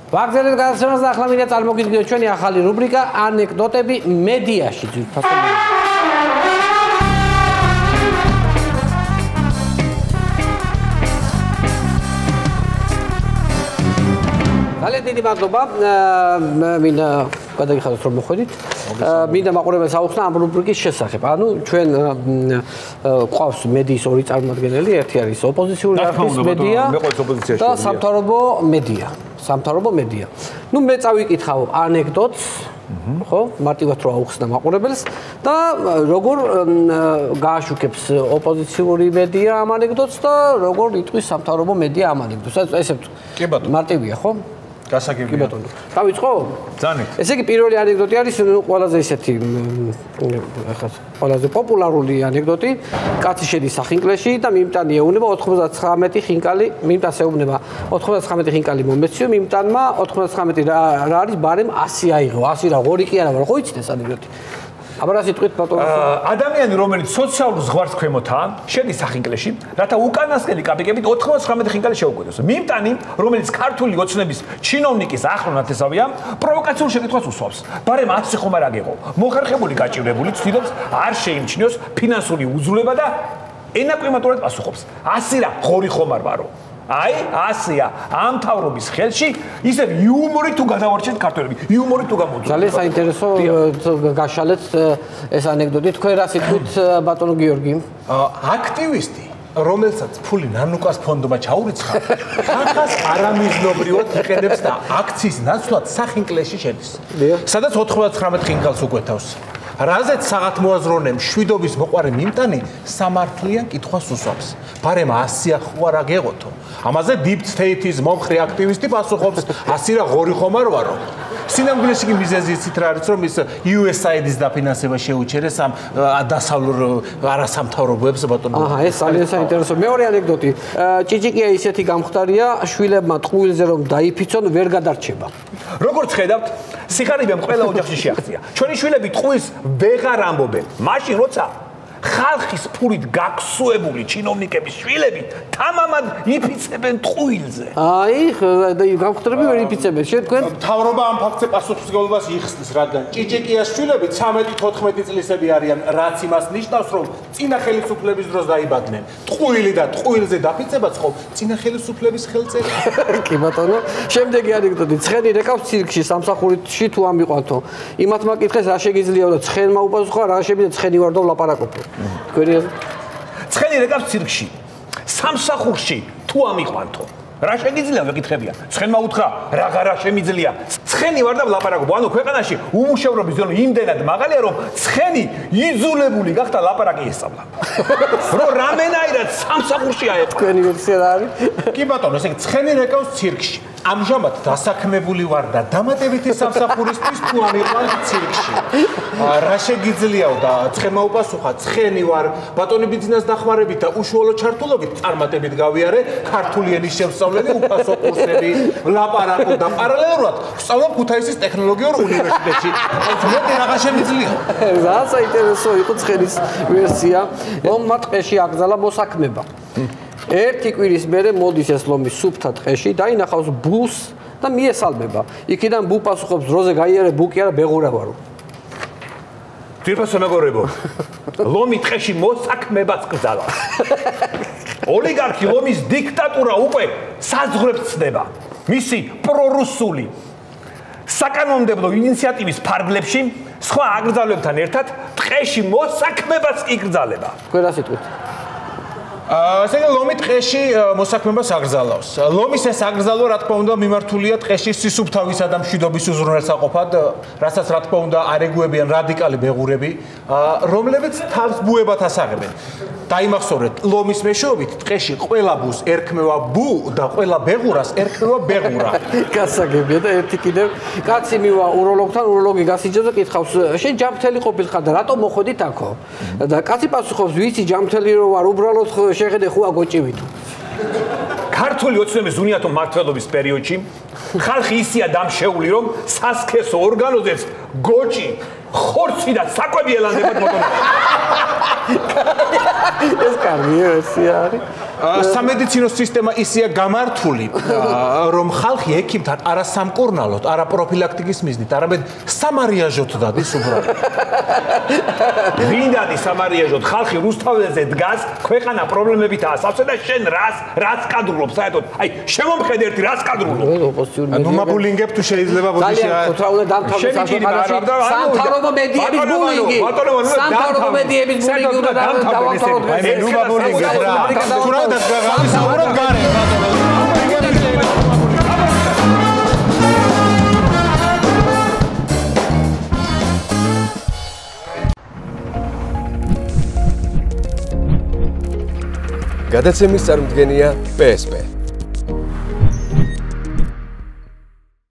ვაგზელეთ გადაცემას და ახლა მინდა წარმოგიდგინოთ ჩვენი ახალი რუბრიკა ანეკდოტები მედიაში ძირფასად. ძალიან დიდი მადლობა. მინდა გადაგიხადოთ რომ მოხვედით. მინდა მაყურებელს აუხსნა ამ რუბრიკის შესახებ. ანუ ჩვენ ყავს მედიის ორი წარმომადგენელი, ერთი არის ოპოზიციური არხის მედია და სამთავრობო მედია. ნუ მე წავიკითხავ ანეკდოტს, ხო? მარტივად რო აუხსნა მაყურებელს და როგორ გააშუქებს ოპოზიციური მედია ამ ანეკდოტს და როგორ იტყვის სამთავრობო მედია ამ ანეკდოტს. ესე მარტივია, ხო? გასაგებია. კი ბატონო. დავიწყო? ძანით. ესე იგი პირველი ანეკდოტი არის ყველაზე ისეთი ყველაზე პოპულარული ანეკდოტი. კაცი შედის სახინკლეში და მიმტანი ეუბნება 99 ხინკალი, მიმტანს ეუბნება 99 ხინკალი მომეციო, მიმტანმა 99 რა არის ბარემ 100 აიღო. 100 რა ღორი კი არა, მაგრამ ხო იცით ეს ანეკდოტი? აბა სიტყვით ბატონო. ადამიანი რომელიც სოციალურ ზღვარს ქვემოთაა, შედის სახინკლეში, რათა უკანასკნელი კაპიკებით 99 ხინკალი შეუკვეთოს. მიმტანი, რომელიც ქართული ოცნების ჩინოვნიკის ახლო ნათესავია, პროვოკაციულ შეკითხვას უსვამს. ბარემ 100 ხომ არ აგიღო. მოხერხებული გაჭირვებული ცდილობს არ შეიმჩნიოს ფინანსური უძულება და ენაკვიმატურად პასუხობს. 100 რა ღორი ხომ არ ვარო. აი 100-ია ამ თავრობის ხელში ისევ იუმორით თუ გადავარჩენთ ქართველები იუმორით თუ გამოძრაობთ ძალიან საინტერესო გაშალეთ ეს ანეკდოტი თქვენ რა სიტყვით ბატონო გიორგი აქტივისტი რომელსაც ფული ნანუკას ფონდმა ჩაურიცხა ხახას არამიზნობრივად იყენებს და აქციის ნაცვლად სახინკლეში შედის სადაც 99 ხინკალს უკვეთავს რაზეც საღათმოაზროვნე მშვიდობის მოყარე მიმტანი სამართლიან კითხვას უსვამს ბარემ 100 ხო არ აგეღოთო ამაზე deep state-ის მომხრე აქტივისტი პასუხობს 100 რა ღორი ხომ არ ვარო სინამდვილეში კი მიზეზი იცით რა არის რომ ის USAID-ის დაფინანსება შეუჩერეს ამ დასავლურ არასამთავრობოებს ბატონო აჰა ეს ძალიან საინტერესო მეორე ანეკდოტი ჭიჭიკია ისეთი გამختარია შვილებმა ტყუილზე რომ დაიფიცონ ვერ გადარჩება როგორც ხედავთ სიხარიბემ ყველა ოჯახში შეაღწია ჩვენი შვილები ტყუილს ვეღარ ამბობენ მაშინ როცა ხალხის ფულით გაქსუებული ჩინოვნიკების შვილები თამამად იფიცებენ ტყუილზე. აი, გამختარები ვერ იფიცებენ. შენ თქვენ მთავრობა ამ ფაქტზე პასუხისმგებლობას იხსნის, რადგან ჭიჭიკიას შვილები 13-14 წლისები არიან, რაც იმას ნიშნავს, რომ წინა ხელისუფლების დროს დაიბადნენ. ტყუილი და ტყუილზე დაფიცებაც ხო წინა ხელისუფლების ხელწერა. კი ბატონო, შემდეგი ანეკდოტი. ცხენი რეკავს ცირკში სამსახურში თუ ამიყვანთო. იმათ მაკითხეს რა შეგიძლია რომ ცხენმა უპასუხა რა შემიძლია ცხენი ვარ და ვლაპარაკობ. ცხენი რეკავს ცირკში სამსახურში თუ ამიყვანთო რა შეგიძლია ვეკითხებიან ცხენმა უთხრა რა შემიძლია ცხენი ვარ და ვლაპარაკობ ანუ ქვეყანაში უმუშევრობის ზონა იმდენად მაღალია რომ ცხენი იძულებული გახდა ლაპარაკი ესწავლა რომ რამენაირად სამსახურში აეყო თქვენი ვერსია რა არის კი ბატონო ესე იგი ცხენი რეკავს ცირკში ამჟამად დასაქმებული ვარ და დამატებითი სამსახურისთვის თუ ამიყვან ცირკში რა შეგიძლიაო და ცხენმა უპასუხა ცხენი ვარ ბატონი ბიძინას დახმარებით და უშუალო ჩართულობით წარმატებით გავიარე ქართული ენის შემსწავლელი უფასო კურსები ლაპარაკო და პარალელურად ვსწავლობ ქუთაისის ტექნოლოგიურ უნივერსიტეტში მეტი რა შეგიძლიაო რა საინტერესო იყო ცხენის ვერსია ლომმა ტყეში აკრძალა მოსაქმება ერთი კვირის მერე მოდის ეს ლომი სუფთა ტყეში დაინახავს ბუს და მიესალმება იქიდან ბუ პასუხობს დროზე გაიარე ბუ კი არა ბეღურა ვარო ძირფასო მეგობრებო ლომი ტყეში მოსაქმებას კრძალა ოლიგარქი ლომის დიქტატურა უკვე საზღვრებს ცდება მისი პრორუსული საკანონმდებლო ინიციატივის ფარგლებში სხვა აკრძალებთან ერთად ტყეში მოსაქმებას იკრძალება თქვენ რა სიტყვით ასე ლომი ტყეში მოსაქმებას აკრძალავს. ლომის ეს აკრძალვა რა თქმა უნდა მიმართულია ტყეში სისუფთავისა და მშვიდობის უზრუნველსაყოფად, რასაც რა თქმა უნდა არეგუებიან რადიკალი ბეღურები, რომლებიც თავს ბუებად ასაღებენ. დაიმახსოვრეთ, ლომის მეშვეობით ტყეში ყველა ბუს ერქმევა ბუ და ყველა ბეღურას ერქმევა ბეღურა. გასაგებია და ერთი კიდევ კაცი მივა უროლოგთან, უროლოგი გასიჯებს და კითხავს, შენ ჯამთელი ყოფილიყარ და რატომ მოხვედით აქო? და კაცი პასუხობს, ვიცი ჯამთელი რო ვარ, უბრალოდ შეხედე ხუა გოჭივითო. ქართული ოცნების უნიათო მმართველობის პერიოდში ხალხი ისია დამშეული, რომ სასქესო ორგანოზებს გოჭი, ხორცი და საკვები ელანდებათ მოდონება. ეს კარგი ვერსია არის. სამედიცინო სისტემა ისეა გამართული, რომ ხალხი ექიმთან არა სამკურნალოდ, არა პროფილაქტიკის მიზნით, არამედ სამარიაჟოდ დადის უბრალოდ. ვინდადი სამარიაჟოდ ხალხი რუსთაველზე დგას, ქვეყანა პრობლემებითაა სავსე და შენ რას კადრულობ საერთოდ? აი, შემომხედე ერთი რას კადრულობ? ნუ მაბულინგებ თუ შეიძლება ბოდიში. ძალიან ხუთრა უნდა დამთავრდეს საქართველოში. სამთავრობო მედიების ბულინგი. სამთავრობო მედიების ბულინგი უნდა დავამთავროთ. ნუ მაბულინგებ რა. თუ რა დავისაუბროთ გარე ბატონო. გადაცემის წარმომადგენელია PSP